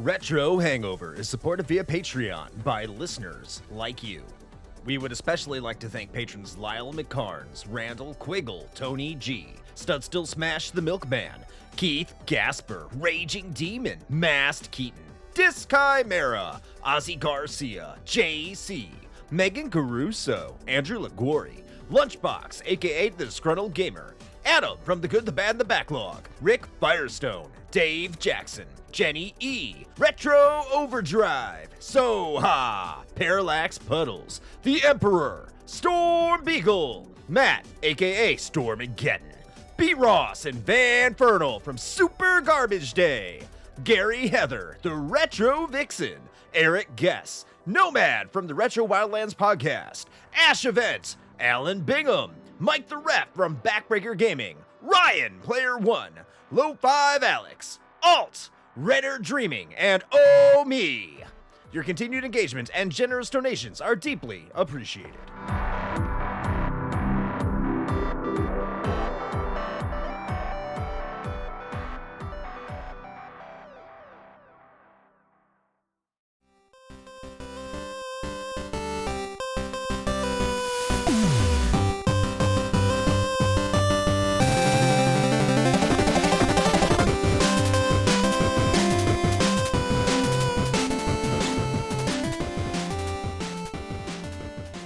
Retro Hangover is supported via Patreon by listeners like you. We would especially like to thank patrons Lyle McCarnes, Randall Quiggle, Tony G, Stud Still Smash the Milkman, Keith Gasper, Raging Demon, Mast Keaton, Disc Chimera, Ozzy Garcia, JC, Megan Caruso, Andrew Liguori, Lunchbox, aka The Disgruntled Gamer, Adam from The Good, the Bad, and the Backlog, Rick Firestone, Dave Jackson, Jenny E, Retro Overdrive, Soha, Parallax Puddles, The Emperor, Storm Beagle, Matt, aka Stormageddon, B. Ross and Van Fernal from Super Garbage Day, Gary Heather, the Retro Vixen, Eric Guess, Nomad from the Retro Wildlands podcast, Ash Event, Alan Bingham, Mike the Rep from Backbreaker Gaming, Ryan Player One, Low 5 Alex, Alt, Redder Dreaming, and Oh Me. Your continued engagement and generous donations are deeply appreciated.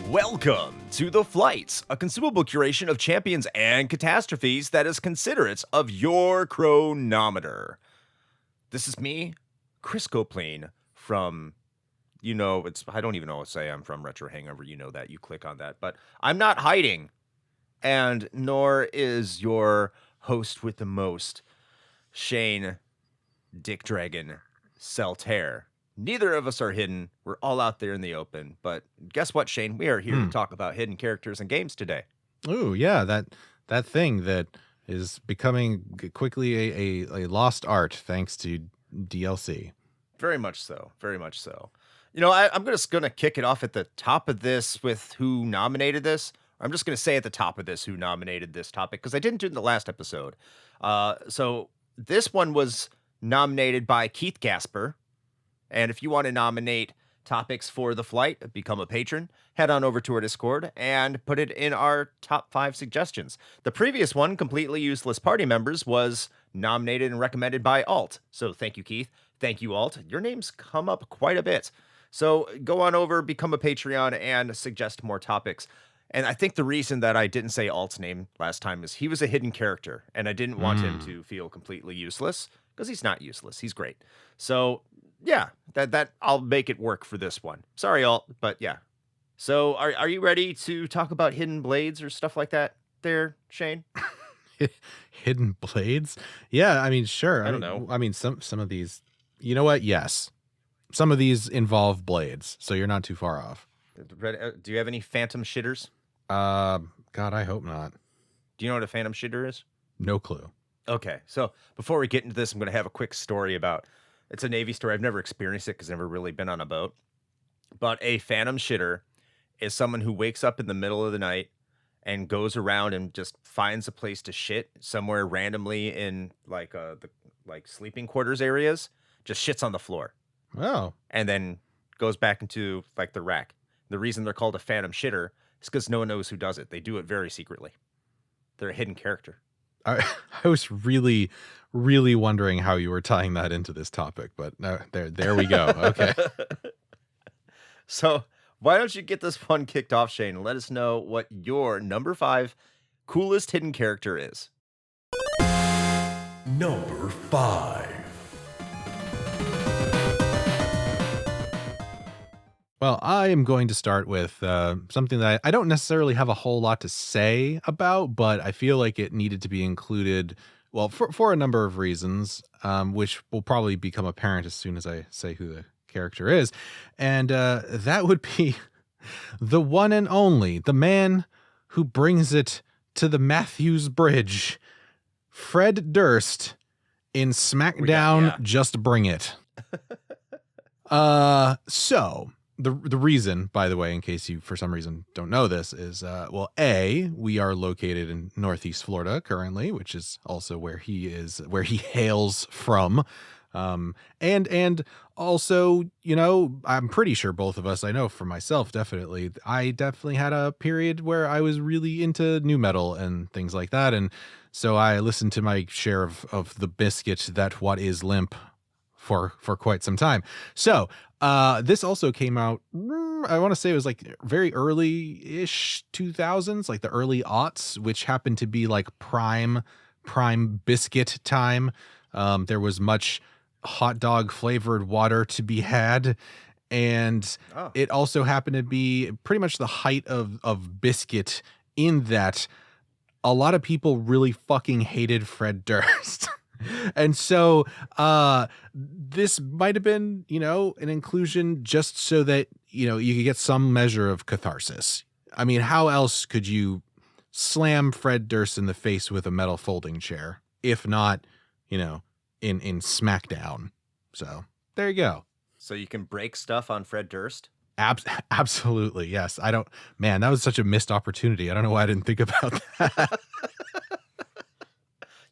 Welcome to The Flights, a consumable curation of champions and catastrophes that is considerate of your chronometer. This is me, Chris Coplane, from, I don't even know what to say I'm from Retro Hangover, you know that, you click on that, but I'm not hiding, and nor is your host with the most, Shane Dick Dragon Celtaire. Neither of us are hidden. We're all out there in the open. But guess what, Shane? We are here to talk about hidden characters and games today. Oh, yeah, that thing that is becoming quickly a lost art thanks to DLC. Very much so. Very much so. I'm just going to kick it off at the top of this with who nominated this. I'm just going to say at the top of this who nominated this topic because I didn't do it in the last episode. So this one was nominated by Keith Gasper. And if you want to nominate topics for The Flight, become a patron, head on over to our Discord and put it in our top 5 suggestions. The previous one, Completely Useless Party Members, was nominated and recommended by Alt. So thank you, Keith. Thank you, Alt. Your names come up quite a bit. So go on over, become a Patreon, and suggest more topics. And I think the reason that I didn't say Alt's name last time is he was a hidden character, and I didn't want him to feel completely useless, because he's not useless. He's great. So yeah, that I'll make it work for this one. Sorry, Alt, but yeah. So are you ready to talk about hidden blades or stuff like that there, Shane? Hidden blades? Yeah, I mean, sure. I don't know. I mean, some of these, you know what? Yes. Some of these involve blades, so you're not too far off. Do you have any phantom shitters? God, I hope not. Do you know what a phantom shitter is? No clue. Okay, so before we get into this, I'm going to have a quick story about, it's a Navy story. I've never experienced it because I've never really been on a boat. But a phantom shitter is someone who wakes up in the middle of the night and goes around and just finds a place to shit somewhere randomly in the sleeping quarters areas, just shits on the floor. Oh. And then goes back into the rack. The reason they're called a phantom shitter is because no one knows who does it. They do it very secretly. They're a hidden character. I was really, really wondering how you were tying that into this topic, but no, there we go. Okay. So why don't you get this one kicked off, Shane, and let us know what your number 5 coolest hidden character is. Number 5. Well, I am going to start with something that I don't necessarily have a whole lot to say about, but I feel like it needed to be included, well, for a number of reasons, which will probably become apparent as soon as I say who the character is. And that would be the one and only, the man who brings it to the Matthews Bridge, Fred Durst in SmackDown Just Bring It. So the reason, by the way, in case you for some reason don't know this, is we are located in Northeast Florida currently, which is also where he hails from. And also, you know, I'm pretty sure both of us, I know for myself, definitely, I definitely had a period where I was really into new metal and things like that. And so I listened to my share of the biscuit that what is limp for quite some time. So this also came out, I want to say it was like very early-ish 2000s, like the early aughts, which happened to be like prime biscuit time. There was much hot dog flavored water to be had, and it also happened to be pretty much the height of biscuit, in that a lot of people really fucking hated Fred Durst. And so this might have been, you know, an inclusion just so that, you know, you could get some measure of catharsis. I mean, how else could you slam Fred Durst in the face with a metal folding chair, if not, you know, in SmackDown? So there you go. So you can break stuff on Fred Durst? Absolutely, yes. Man, that was such a missed opportunity. I don't know why I didn't think about that.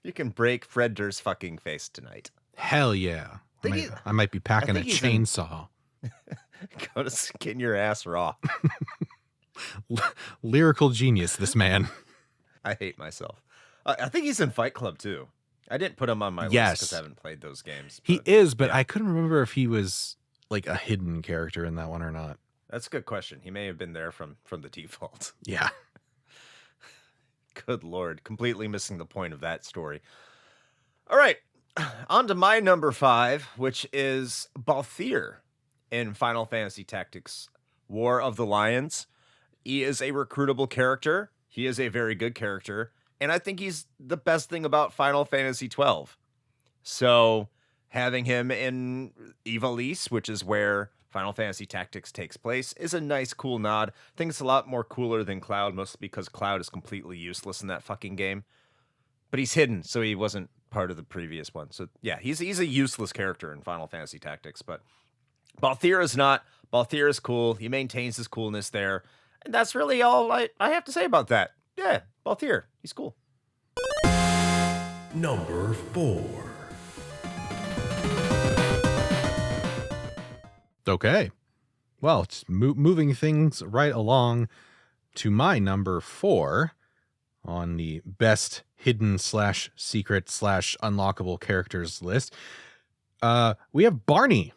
You can break Fred Durst's fucking face tonight. Hell yeah. I might be packing a chainsaw. Go to skin your ass raw. Lyrical genius, this man. I hate myself. I think he's in Fight Club too. I didn't put him on my list because I haven't played those games. He is, but yeah. I couldn't remember if he was like a hidden character in that one or not. That's a good question. He may have been there from the default. Yeah. Good Lord. Completely missing the point of that story. All right. On to my number 5, which is Balthier in Final Fantasy Tactics War of the Lions. He is a recruitable character. He is a very good character. And I think he's the best thing about Final Fantasy 12. So having him in Ivalice, which is where Final Fantasy Tactics takes place, is a nice, cool nod. I think it's a lot more cooler than Cloud, mostly because Cloud is completely useless in that fucking game. But he's hidden, so he wasn't part of the previous one. So yeah, he's a useless character in Final Fantasy Tactics, but Balthier is not. Balthier is cool. He maintains his coolness there. And that's really all I have to say about that. Yeah, Balthier, he's cool. Number 4. Okay. Well, it's moving things right along to my number 4 on the best hidden / secret / unlockable characters list. We have Barney.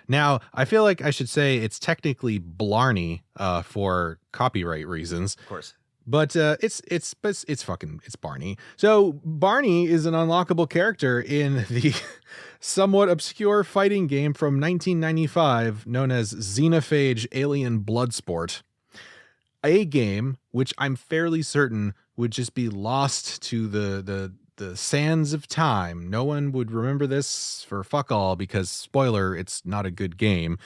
Now, I feel like I should say it's technically Blarney for copyright reasons. Of course. But it's Barney. So Barney is an unlockable character in the somewhat obscure fighting game from 1995 known as Xenophage Alien Bloodsport, a game which I'm fairly certain would just be lost to the sands of time. No one would remember this for fuck all because, spoiler, it's not a good game.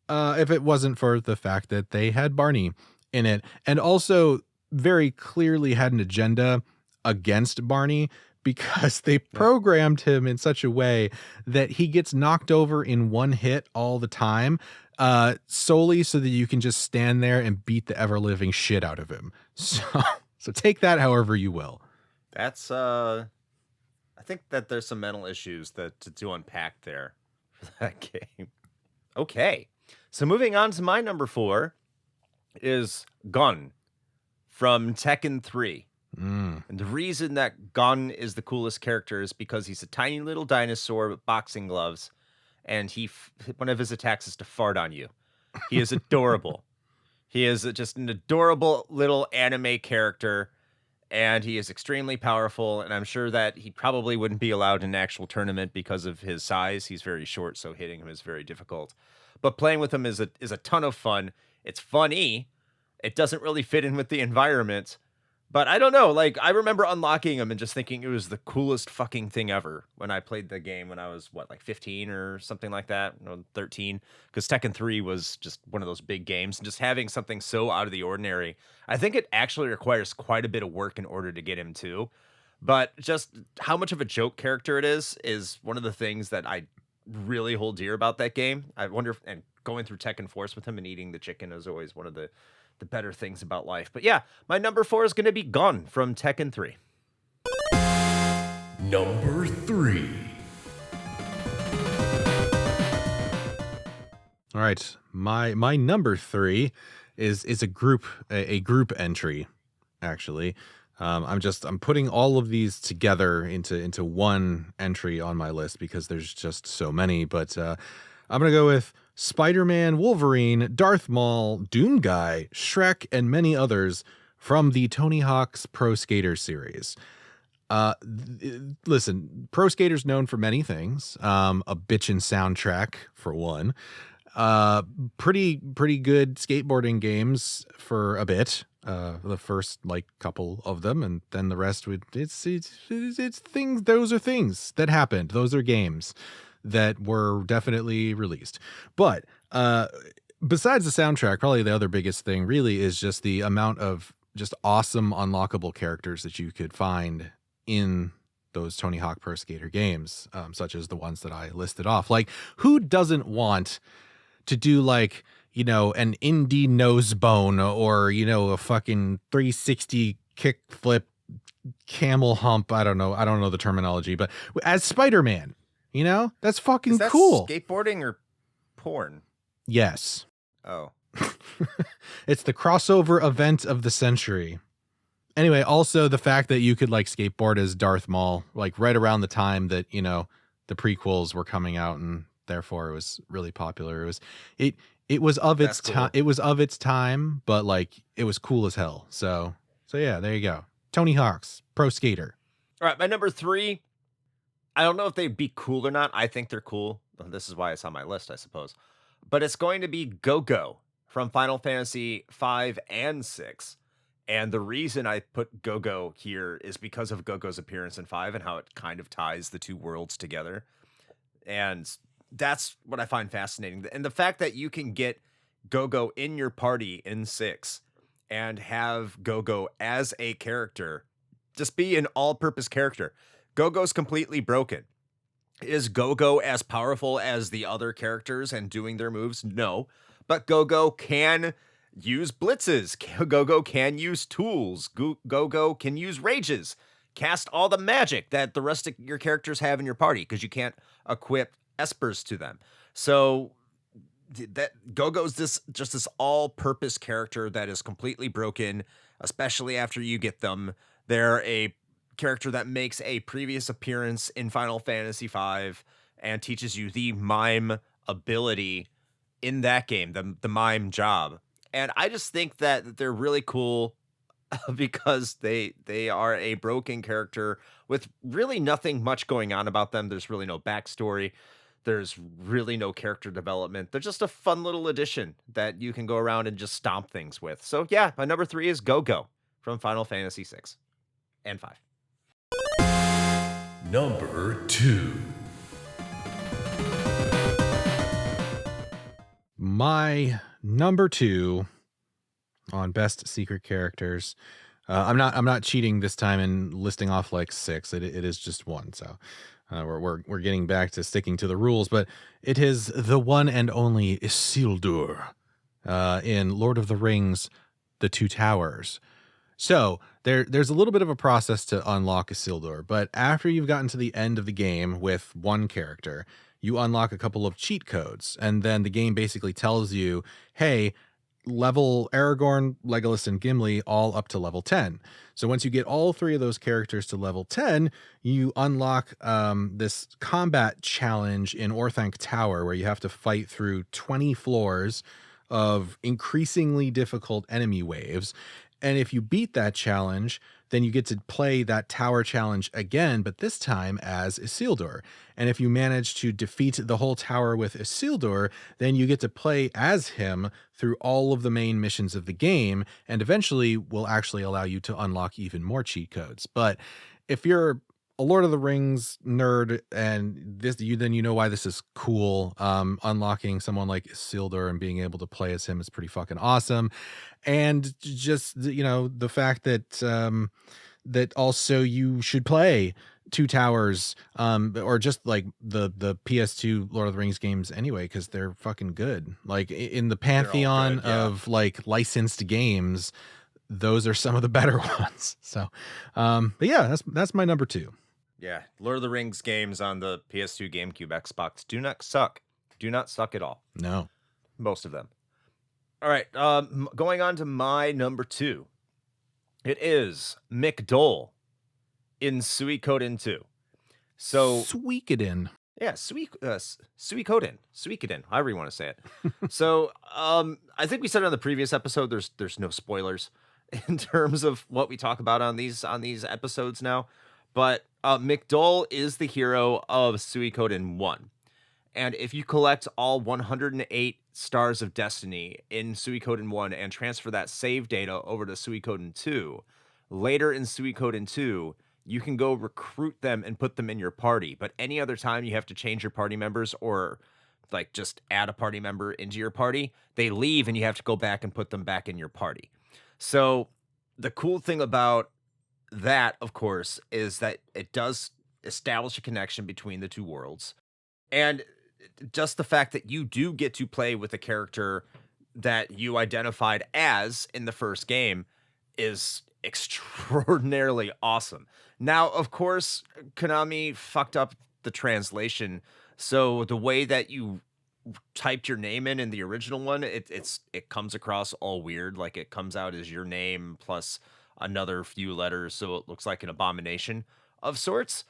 If it wasn't for the fact that they had Barney in it, and also very clearly had an agenda against Barney because they programmed him in such a way that he gets knocked over in one hit all the time, solely so that you can just stand there and beat the ever-living shit out of him. So take that however you will. That's I think that there's some mental issues to unpack there for that game. Okay. So moving on to my number 4 is Gun from Tekken 3. And the reason that Gun is the coolest character is because he's a tiny little dinosaur with boxing gloves, and one of his attacks is to fart on you. He is adorable. He is just an adorable little anime character, and he is extremely powerful, and I'm sure that he probably wouldn't be allowed in an actual tournament because of his size. He's very short, so hitting him is very difficult. But playing with him is a ton of fun. It's funny. It doesn't really fit in with the environment. But I don't know, like, I remember unlocking him and just thinking it was the coolest fucking thing ever when I played the game when I was, 15 or something like that, 13, because Tekken 3 was just one of those big games, and just having something so out of the ordinary, I think it actually requires quite a bit of work in order to get him too, but just how much of a joke character it is one of the things that I really hold dear about that game. I wonder and going through Tekken Force with him and eating the chicken is always one of the better things about life. But yeah, my number 4 is going to be Gun from Tekken 3. Number 3. All right. My number 3 is a group entry, actually. I'm putting all of these together into one entry on my list because there's just so many. But I'm gonna go with Spider-Man, Wolverine, Darth Maul, Doom Guy, Shrek, and many others from the Tony Hawk's Pro Skater series. Listen, Pro Skater's known for many things. A bitchin' soundtrack for one. Pretty good skateboarding games for a bit. The first like couple of them, and then the rest would it's things. Those are things that happened. Those are games that were definitely released. But besides the soundtrack, probably the other biggest thing really is just the amount of just awesome unlockable characters that you could find in those Tony Hawk Pro Skater games, such as the ones that I listed off. Like, who doesn't want to do like, you know, an indie nose bone or, you know, a fucking 360 kick flip camel hump? I don't know the terminology, but as Spider-Man, you know, that's fucking Is that cool. Skateboarding or porn? Yes. Oh. It's the crossover event of the century. Anyway, also the fact that you could like skateboard as Darth Maul, like right around the time that, you know, the prequels were coming out, and therefore it was really popular. It was of its time. It was of its time, but like it was cool as hell. So yeah, there you go. Tony Hawk's Pro Skater. All right, my number 3. I don't know if they'd be cool or not. I think they're cool. This is why it's on my list, I suppose. But it's going to be Go-Go from Final Fantasy 5 and 6. And the reason I put Go-Go here is because of Go-Go's appearance in 5 and how it kind of ties the two worlds together. And that's what I find fascinating. And the fact that you can get Go-Go in your party in 6 and have Go-Go as a character, just be an all-purpose character. Go-Go's completely broken. Is Go-Go as powerful as the other characters and doing their moves? No. But Go-Go can use blitzes. Go-Go can use tools. Go-Go can use rages. Cast all the magic that the rest of your characters have in your party because you can't equip espers to them. So that Go-Go's this all-purpose character that is completely broken, especially after you get them. They're a character that makes a previous appearance in Final Fantasy V and teaches you the mime ability in that game, the mime job. And I just think that they're really cool because they are a broken character with really nothing much going on about them. There's really no backstory. There's really no character development. They're just a fun little addition that you can go around and just stomp things with. So yeah, my number 3 is Go-Go from Final Fantasy 6 and 5. Number 2. My number 2 on best secret characters. I'm not cheating this time and listing off like 6. It is just 1. So we're getting back to sticking to the rules, but it is the one and only Isildur in Lord of the Rings, The Two Towers. So there's a little bit of a process to unlock Isildur, but after you've gotten to the end of the game with one character, you unlock a couple of cheat codes, and then the game basically tells you, hey, level Aragorn, Legolas, and Gimli all up to level 10. So once you get all 3 of those characters to level 10, you unlock this combat challenge in Orthanc Tower where you have to fight through 20 floors of increasingly difficult enemy waves. And if you beat that challenge, then you get to play that tower challenge again, but this time as Isildur. And if you manage to defeat the whole tower with Isildur, then you get to play as him through all of the main missions of the game, and eventually will actually allow you to unlock even more cheat codes. But if you're a Lord of the Rings nerd and then you know why this is cool. Unlocking someone like Isildur and being able to play as him is pretty fucking awesome. And just, you know, the fact that that also you should play Two Towers or just like the PS2 Lord of the Rings games anyway, because they're fucking good. Like in the pantheon of like licensed games, those are some of the better ones. So but yeah, that's my number 2. Yeah, Lord of the Rings games on the PS2, GameCube, Xbox do not suck. Do not suck at all. No. most of them. All right, going on to my number 2. It is McDole in Suikoden 2. So, Suikoden. yeah, Suikoden, however you wanna say it. So, I think we said it on the previous episode, there's no spoilers in terms of what we talk about on these episodes now, but, McDole is the hero of Suikoden 1. And if you collect all 108 stars of destiny in Suikoden 1 and transfer that save data over to Suikoden 2, later in Suikoden 2, you can go recruit them and put them in your party. But any other time you have to change your party members or like just add a party member into your party, they leave and you have to go back and put them back in your party. So the cool thing about that, of course, is that it does establish a connection between the two worlds. And just the fact that you do get to play with a character that you identified as in the first game is extraordinarily awesome. Now, of course, Konami fucked up the translation. So the way that you typed your name in the original one, it comes across all weird. Like it comes out as your name plus another few letters, so it looks like an abomination of sorts.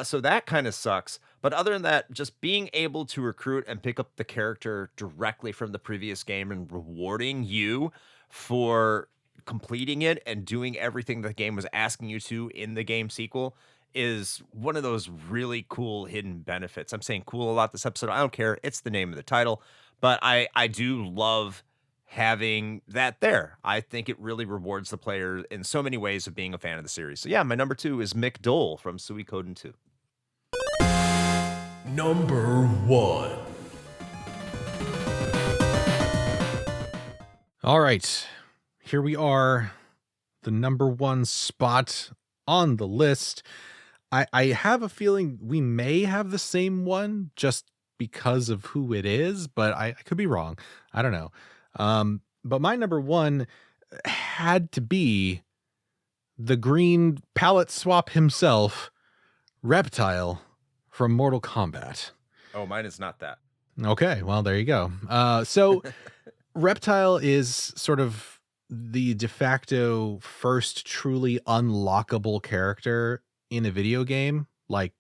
So that kind of sucks. But other than that, just being able to recruit and pick up the character directly from the previous game and rewarding you for completing it and doing everything the game was asking you to in the game sequel is one of those really cool hidden benefits. I'm saying cool a lot this episode. I don't care. It's the name of the title, but I do love having that there. I think it really rewards the player in so many ways of being a fan of the series. So yeah, my number 2 is McDole from Suikoden 2. Number 1. All right. Here we are. The number 1 spot on the list. I have a feeling we may have the same one just because of who it is, but I could be wrong. I don't know. But my number 1 had to be the green palette swap himself, Reptile from Mortal Kombat. Oh, mine is not that. Okay, well, there you go. So Reptile is sort of the de facto first truly unlockable character in a video game, like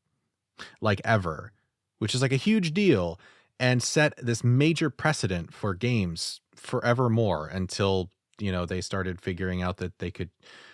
ever, which is like a huge deal and set this major precedent for games forevermore until, they started figuring out that they could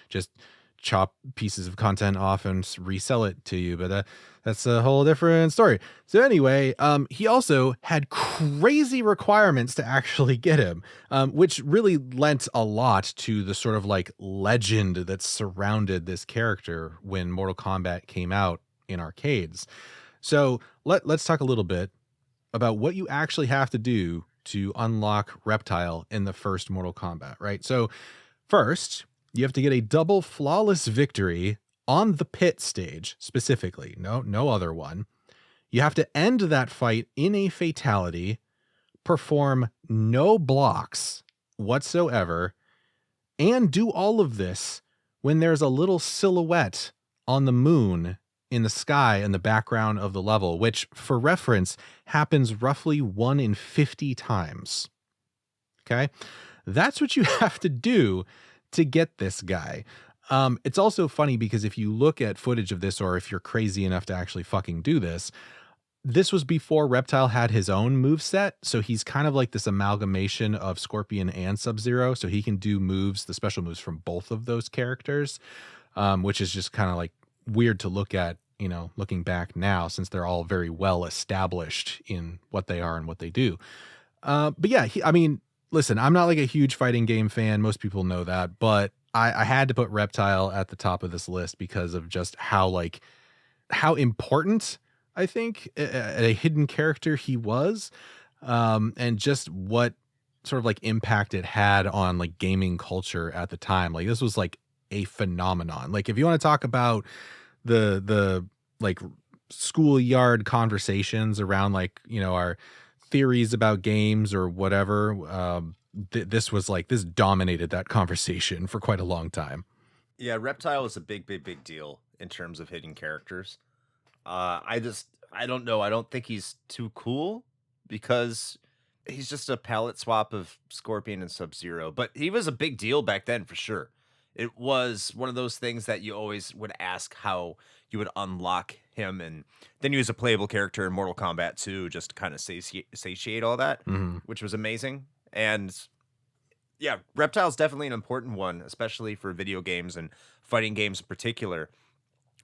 just chop pieces of content off and resell it to you. But that's a whole different story. So anyway, he also had crazy requirements to actually get him, which really lent a lot to the sort of like legend that surrounded this character when Mortal Kombat came out in arcades. So let's talk a little bit about what you actually have to do to unlock Reptile in the first Mortal Kombat, right? So first, you have to get a double flawless victory on the pit stage, specifically. No other one. You have to end that fight in a fatality, perform no blocks whatsoever, and do all of this when there's a little silhouette on the moon in the sky in the background of the level, which, for reference, happens roughly 1 in 50 times. Okay? That's what you have to do to get this guy. It's also funny because if you look at footage of this, or if you're crazy enough to actually fucking do this, this was before Reptile had his own moveset. So he's kind of like this amalgamation of Scorpion and Sub-Zero. So he can do moves, the special moves from both of those characters, which is just kind of like weird to look at, looking back now, since they're all very well established in what they are and what they do. But yeah, listen, I'm not like a huge fighting game fan. Most people know that, but I had to put Reptile at the top of this list because of just how important I think a hidden character he was, and just what sort of like impact it had on like gaming culture at the time. Like this was like a phenomenon. Like if you want to talk about the like schoolyard conversations around like, our theories about games or whatever, this dominated that conversation for quite a long time. Yeah, Reptile is a big deal in terms of hidden characters. I don't know. I don't think he's too cool because he's just a palette swap of Scorpion and Sub-Zero, but he was a big deal back then for sure. It was one of those things that you always would ask how you would unlock him, and then he was a playable character in Mortal Kombat 2, just to kind of satiate all that, which was amazing. And yeah, Reptile's definitely an important one, especially for video games and fighting games in particular,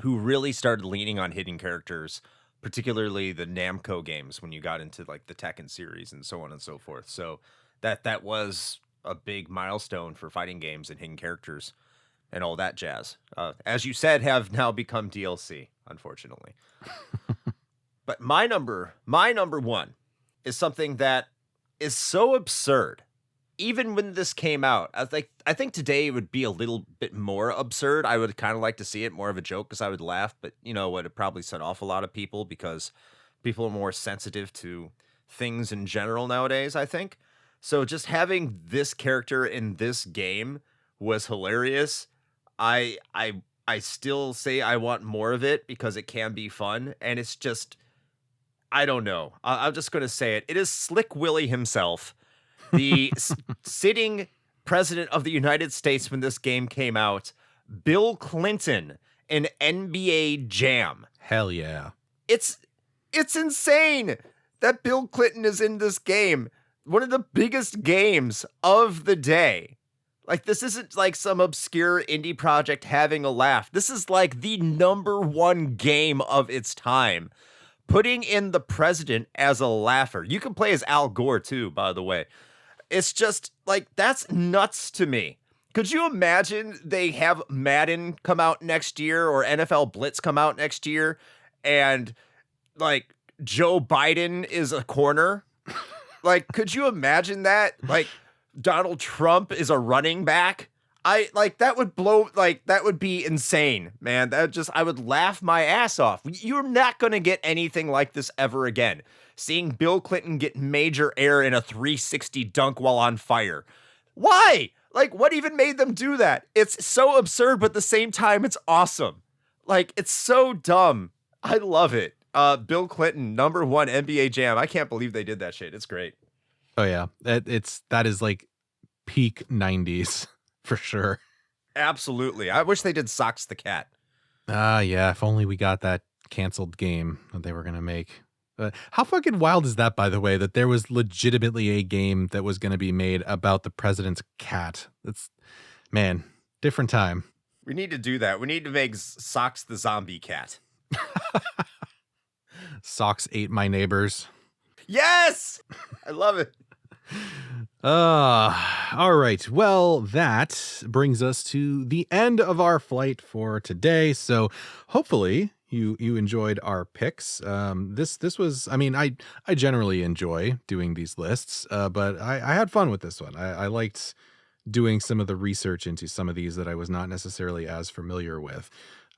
who really started leaning on hidden characters, particularly the Namco games when you got into like the Tekken series and so on and so forth. So that was a big milestone for fighting games and hidden characters and all that jazz. As you said, have now become DLC, unfortunately. But my number one is something that is so absurd. Even when this came out, I think today it would be a little bit more absurd. I would kind of like to see it more of a joke because I would laugh, but you know what? It probably set off a lot of people because people are more sensitive to things in general nowadays, I think. So just having this character in this game was hilarious. I still say I want more of it because it can be fun, and it's just, I don't know. I'm just going to say it. It is Slick Willie himself, the sitting president of the United States when this game came out, Bill Clinton, in NBA Jam. Hell yeah. It's insane that Bill Clinton is in this game. One of the biggest games of the day. Like, this isn't like some obscure indie project having a laugh. This is like the #1 game of its time. Putting in the president as a laugher. You can play as Al Gore too, by the way. It's just like, that's nuts to me. Could you imagine they have Madden come out next year or NFL Blitz come out next year and like Joe Biden is a corner? Like, could you imagine that? Like, Donald Trump is a running back? That would be insane, man. I would laugh my ass off. You're not going to get anything like this ever again. Seeing Bill Clinton get major air in a 360 dunk while on fire. Why? Like, what even made them do that? It's so absurd, but at the same time, it's awesome. Like, it's so dumb. I love it. Bill Clinton, #1 NBA Jam. I can't believe they did that shit. It's great. Oh yeah. That is like peak 90s for sure. Absolutely. I wish they did Socks the Cat. Yeah. If only we got that canceled game that they were going to make. How fucking wild is that, by the way, that there was legitimately a game that was going to be made about the president's cat? That's, man, different time. We need to do that. We need to make Socks the Zombie Cat. Socks ate my neighbors. Yes! I love it. All right. Well, that brings us to the end of our flight for today. So hopefully you enjoyed our picks. This was, I mean, I generally enjoy doing these lists, but I had fun with this one. I liked doing some of the research into some of these that I was not necessarily as familiar with.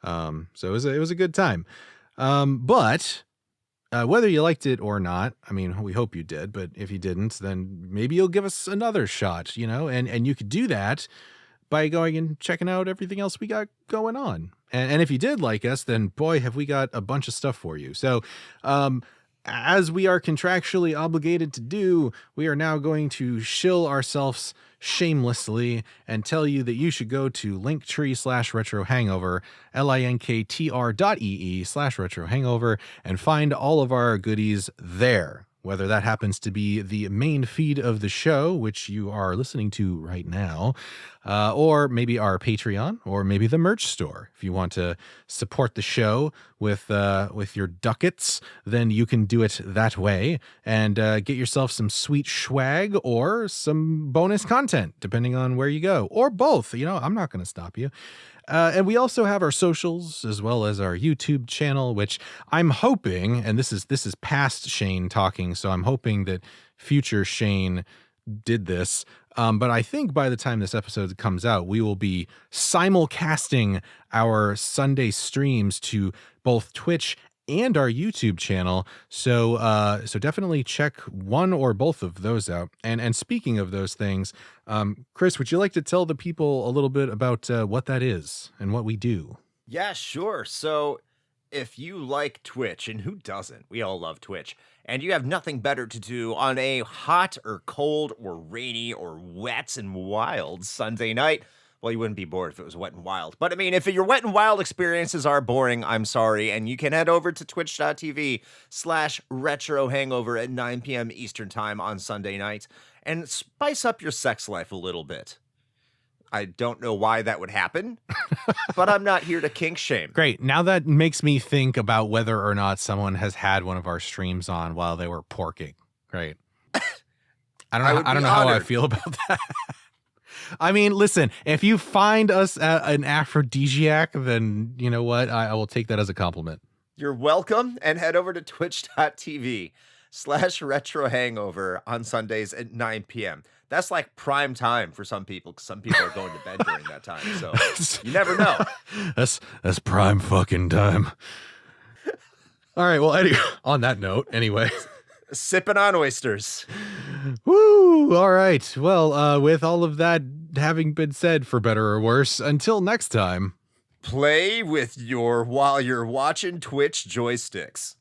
So it was a good time. But whether you liked it or not, I mean, we hope you did, but if you didn't, then maybe you'll give us another shot, you know, and you could do that by going and checking out everything else we got going on. And if you did like us, then boy, have we got a bunch of stuff for you. So, as we are contractually obligated to do, we are now going to shill ourselves shamelessly and tell you that you should go to linktree/retrohangover, linktr.ee/retrohangover, and find all of our goodies there. Whether that happens to be the main feed of the show, which you are listening to right now, or maybe our Patreon, or maybe the merch store. If you want to support the show with your ducats, then you can do it that way and get yourself some sweet swag or some bonus content, depending on where you go, or both. You know, I'm not going to stop you. And we also have our socials as well as our YouTube channel, which I'm hoping, and this is past Shane talking, so I'm hoping that future Shane did this. But I think by the time this episode comes out, we will be simulcasting our Sunday streams to both Twitch and our YouTube channel. So definitely check one or both of those out. And speaking of those things, Chris, would you like to tell the people a little bit about what that is and what we do? Yeah, sure. So if you like Twitch, and who doesn't? We all love Twitch. And you have nothing better to do on a hot or cold or rainy or wet and wild Sunday night. Well, you wouldn't be bored if it was wet and wild. But I mean, if your wet and wild experiences are boring, I'm sorry. And you can head over to twitch.tv/retrohangover at 9 p.m. Eastern time on Sunday night and spice up your sex life a little bit. I don't know why that would happen, but I'm not here to kink shame. Great. Now that makes me think about whether or not someone has had one of our streams on while they were porking. Great. I don't know how I feel about that. I mean, listen, if you find us an aphrodisiac, then you know what? I will take that as a compliment. You're welcome, and head over to twitch.tv/retrohangover on Sundays at 9 p.m. That's like prime time for some people, because some people are going to bed during that time. So you never know. That's prime fucking time. All right. Well, anyway, on that note, anyway. Sipping on oysters. Woo! All right. Well, with all of that having been said, for better or worse, until next time. Play with while you're watching Twitch joysticks.